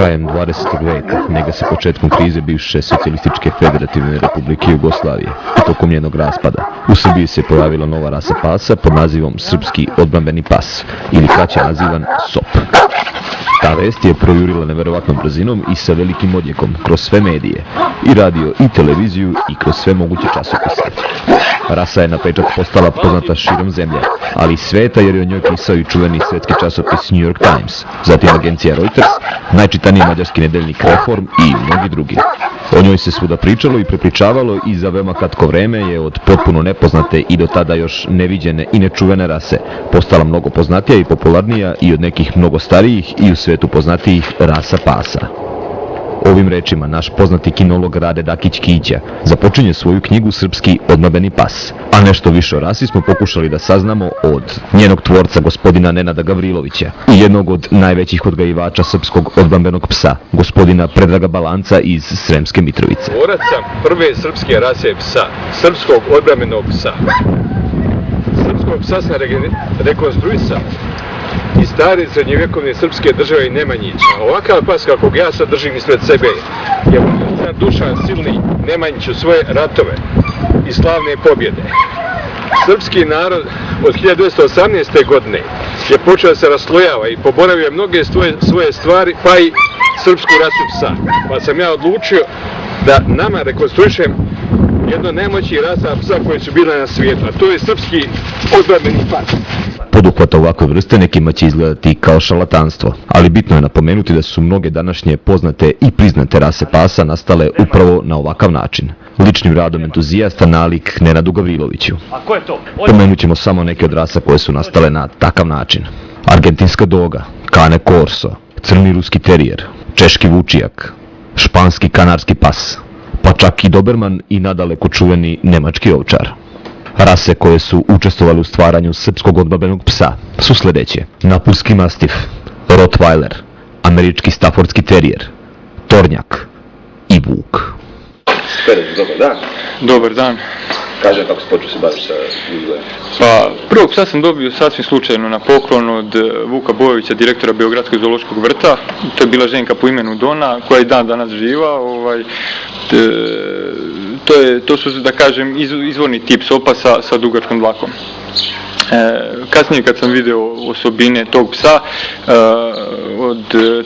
Krajem 20. veka, negdje sa početkom krize bivše socijalističke federativne republike Jugoslavije i tokom njenog raspada, u Srbiji se pojavila nova rasa pasa pod nazivom Srpski odbrambeni pas, ili kraće nazivan SOP. Ta vest je projurila neverovatnom brzinom i sa velikim odjekom kroz sve medije, i radio i televiziju i kroz sve moguće časopise. Rasa je na pečat postala poznata širom zemlje, ali i sveta jer je o njoj pisao i čuveni svetski časopis New York Times, zatim agencija Reuters, najčitaniji mađarski nedeljnik Reform i mnogi drugi. O njoj se svuda pričalo i prepričavalo i za veoma kratko vreme je od potpuno nepoznate i do tada još neviđene i nečuvene rase postala mnogo poznatija i popularnija i od nekih mnogo starijih i u svetu poznatijih rasa pasa. Ovim rečima naš poznati kinolog Rade Dakić-Kića započinje svoju knjigu Srpski odbrambeni pas, a nešto više o rasi smo pokušali da saznamo od njenog tvorca gospodina Nenada Gavrilovića i jednog od najvećih odgajivača srpskog odbrambenog psa, gospodina Predraga Balanca iz Sremske Mitrovice. Tvorac sam prve srpske rase psa, srpskog odbrambenog psa. Srpskog psa sam rekonstruisao iz stare srednjevjekovne srpske države Nemanjića. Ovakav pas kakvog ja sad držim ispred sebe je car Dušan Silni Nemanjić u svoje ratove i slavne pobjede. Srpski narod od 1918. godine je počeo da se raslojava i poboravio mnoge svoje stvari, pa i srpsku rasu psa. Pa sam ja odlučio da nama rekonstruišem jedno najmoćnijih rasa psa koje su bile na svijetu, a to je srpski odbrambeni pas. Poduhvat ovakve vrste nekima će izgledati kao šarlatanstvo, ali bitno je napomenuti da su mnoge današnje poznate i priznate rase pasa nastale upravo na ovakav način. Ličnim radom entuzijasta nalik Nenadu Gavriloviću. Pomenut ćemo samo neke od rasa koje su nastale na takav način. Argentinska doga, Cane Corso, crni ruski terijer, češki vučijak, španski kanarski pas, pa čak i doberman i nadaleko čuveni nemački ovčar. Rase koje su učestvovali u stvaranju srpskog odbrambbenog psa su sljedeće: napulski mastif, rottweiler, američki staffordski terijer, tornjak i vuk. Dobar dan. Dobar dan. Kažem kako se počeo se baviti sa uzgojem. Pa, prvog psa sam dobio sasvim slučajno na poklon od Vuka Bojovića, direktora Beogradskog zoološkog vrta. To je bila ženka po imenu Dona, koja je dan danas živa. To su, da kažem, izvorni tip sopa sa dugačkom dlakom. Kasnije kad sam video osobine tog psa od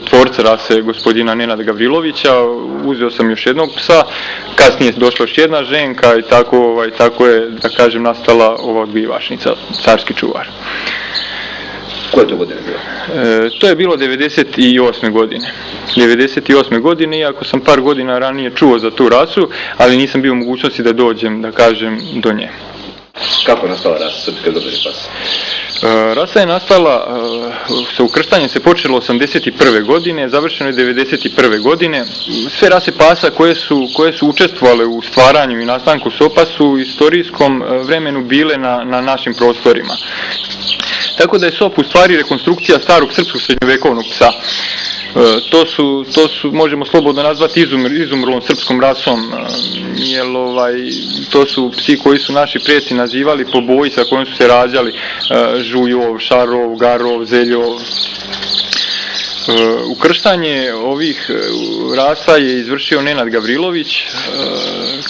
tvorca rase gospodina Nenada Gavrilovića, uzeo sam još jednog psa, kasnije je došla još jedna ženka i tako je, da kažem, nastala ova odgajivačnica, carski čuvar. Koje to godine bilo? To je bilo 98. godine. 98. godine, iako sam par godina ranije čuo za tu rasu, ali nisam bio u mogućnosti da dođem, da kažem, do nje. Kako je nastala rasa srpski odbrambeni pas? Rasa je nastala, sa ukrštanjem se počelo 81. godine, završeno je 91. godine. Sve rase pasa koje su učestvovale u stvaranju i nastanku sopa su u istorijskom vremenu bile na našim prostorima. Tako da je sop u stvari rekonstrukcija starog srpskog srednjovekovnog psa. To su, možemo slobodno nazvati izumrlom srpskom rasom, jer to su psi koji su naši preci nazivali po boji sa kojom su se rađali: Žujov, Šarov, Garov, Zeljov. Ukrštanje ovih rasa je izvršio Nenad Gavrilović,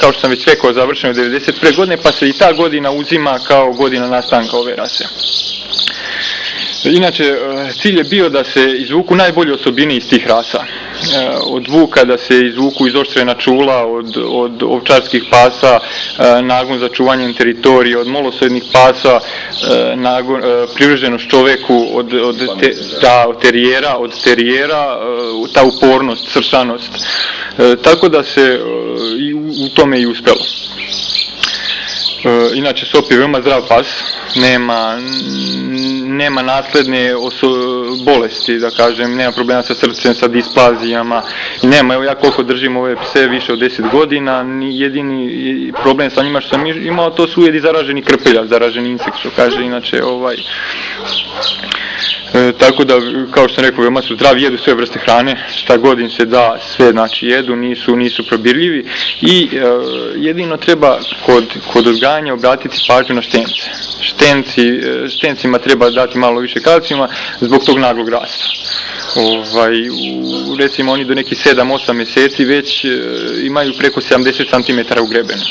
kao što sam već rekao, završeno je 91. godine, pa se i ta godina uzima kao godina nastanka ove rase. Inače, cilj je bio da se izvuku najbolje osobine iz tih rasa. Od vuka da se izvuku izoštrena čula, od ovčarskih pasa nagon za čuvanjem teritorije, od molosrednih pasa privrženost čoveku, od terijera, ta upornost, sršanost. Tako da se u tome i uspelo. Inače, sop je veoma zdrav pas, nema nasledne bolesti, da kažem, nema problema sa srcem, sa displazijama, nema, evo ja koliko držim ove pse više od 10 godina, jedini problem sa njima što sam imao, to su ujedi zaraženi krpelja, zaraženi insekt, što kaže, inače, tako da, kao što sam rekao, veoma su zdravi, jedu sve vrste hrane, šta god im se da, sve znači jedu, nisu probirljivi i jedino treba kod odgajanja obratiti pažnju na štence. Štencima treba dati malo više kalcijuma zbog tog naglog rasta. Recimo oni do nekih 7-8 mjeseci već imaju preko 70 cm u grebenu.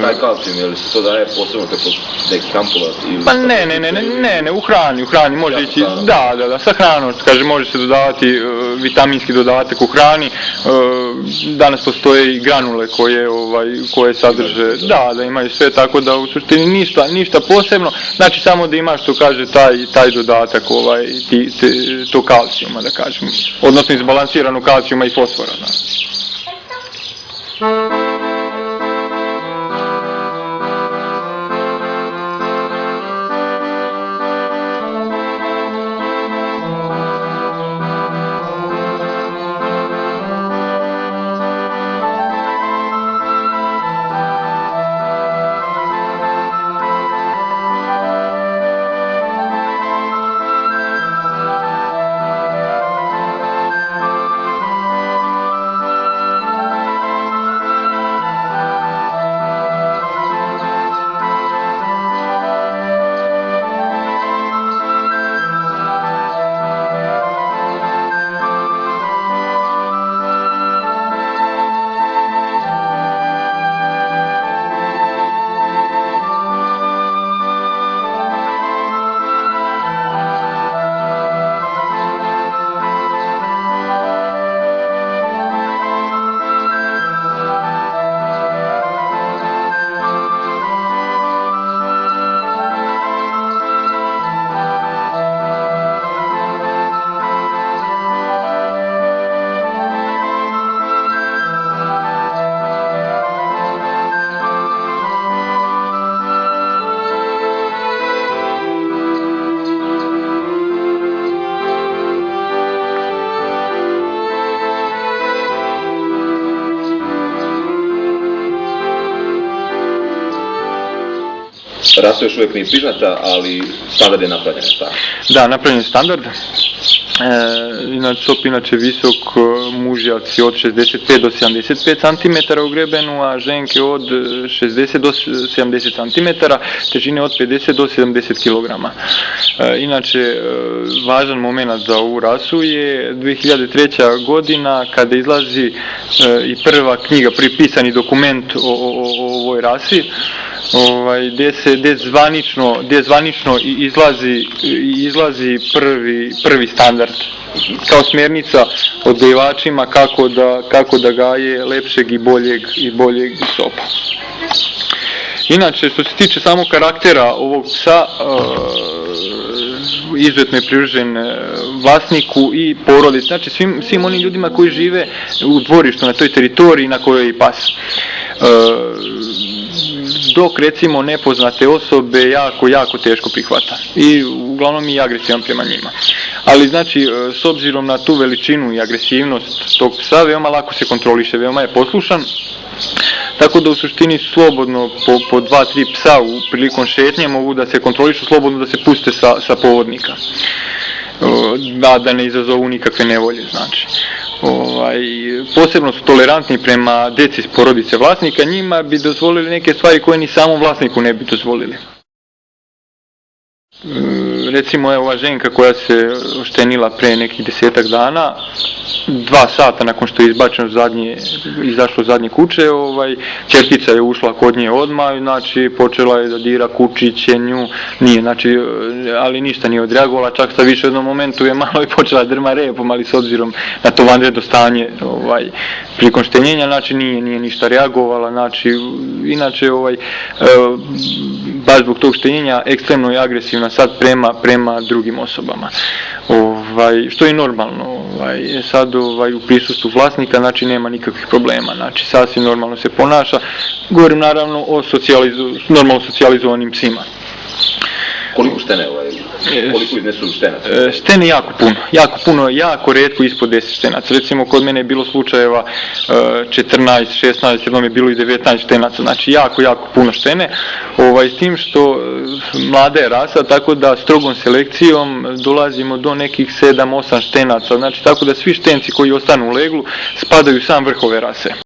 Taj kalcijum, je li se to daje posebno preko nekih ampula? Pa ne, u hrani može ići, da, sa hranom, kaže, može se dodavati vitaminski dodatak u hrani, danas postoje i granule koje sadrže, da imaju sve, tako da u suštini ništa posebno, znači samo da imaš, što kaže, taj dodatak to kalcijuma, da kažem, odnosno izbalansirano kalcijuma i fosfora, da. Rasa još uvijek nije priznata, ali standard je napravljen, tako? Da, napravljen je standard. Sop inače visok, mužjaci od 65 do 75 cm u grebenu, a ženke od 60 do 70 cm, težine od 50 do 70 kg. Inače, važan moment za ovu rasu je 2003. godina kada izlazi i prva knjiga, prvi pisani dokument o ovoj rasi, gdje zvanično izlazi prvi standard kao smjernica odgajivačima kako da gaje lepšeg i boljeg sopa. Inače, što se tiče samog karaktera ovog psa, izuzetno je privržen vlasniku i porodici, znači svim onim ljudima koji žive u dvorištu na toj teritoriji na kojoj je i pas. Dok recimo nepoznate osobe jako teško prihvata i uglavnom i agresivan prema njima. Ali znači, s obzirom na tu veličinu i agresivnost tog psa, veoma lako se kontroliše, veoma je poslušan, tako da u suštini slobodno po 2-3 psa prilikom šetnje mogu da se kontrolišu, slobodno da se puste sa povodnika, da ne izazovu nikakve nevolje, znači. Posebno su tolerantni prema deci iz porodice vlasnika, njima bi dozvolili neke stvari koje ni samom vlasniku ne bi dozvolili. Recimo, ova ženka koja se oštenila pre nekih 10-ak dana, 2 sata nakon što je izašlo zadnje kuće, ćerkica je ušla kod nje odmah, znači počela je da dira kučiće, nju, ali ništa nije odreagovala, čak sa više u jednom momentu je malo i počela drma repom, ali s obzirom na to vanredno stanje prilikom štenjenja, znači nije ništa reagovala, znači, inače, baš zbog tog štenjenja ekstremno je agresivna sad prema drugim osobama. Što je normalno, sad u prisustvu vlasnika, znači nema nikakvih problema, znači sasvim normalno se ponaša, govorim naravno o normalno socijalizovanim psima. Koliko štene, koliko iznesu štenaca? Štene jako rijetko ispod 10 štenaca. Recimo, kod mene je bilo slučajeva 14, 16, jednom je bilo i 19 štenaca, znači jako puno štene. S tim što mlada je rasa, tako da strogom selekcijom dolazimo do nekih 7-8 štenaca, znači tako da svi štenci koji ostanu u leglu spadaju sam vrh ove rase.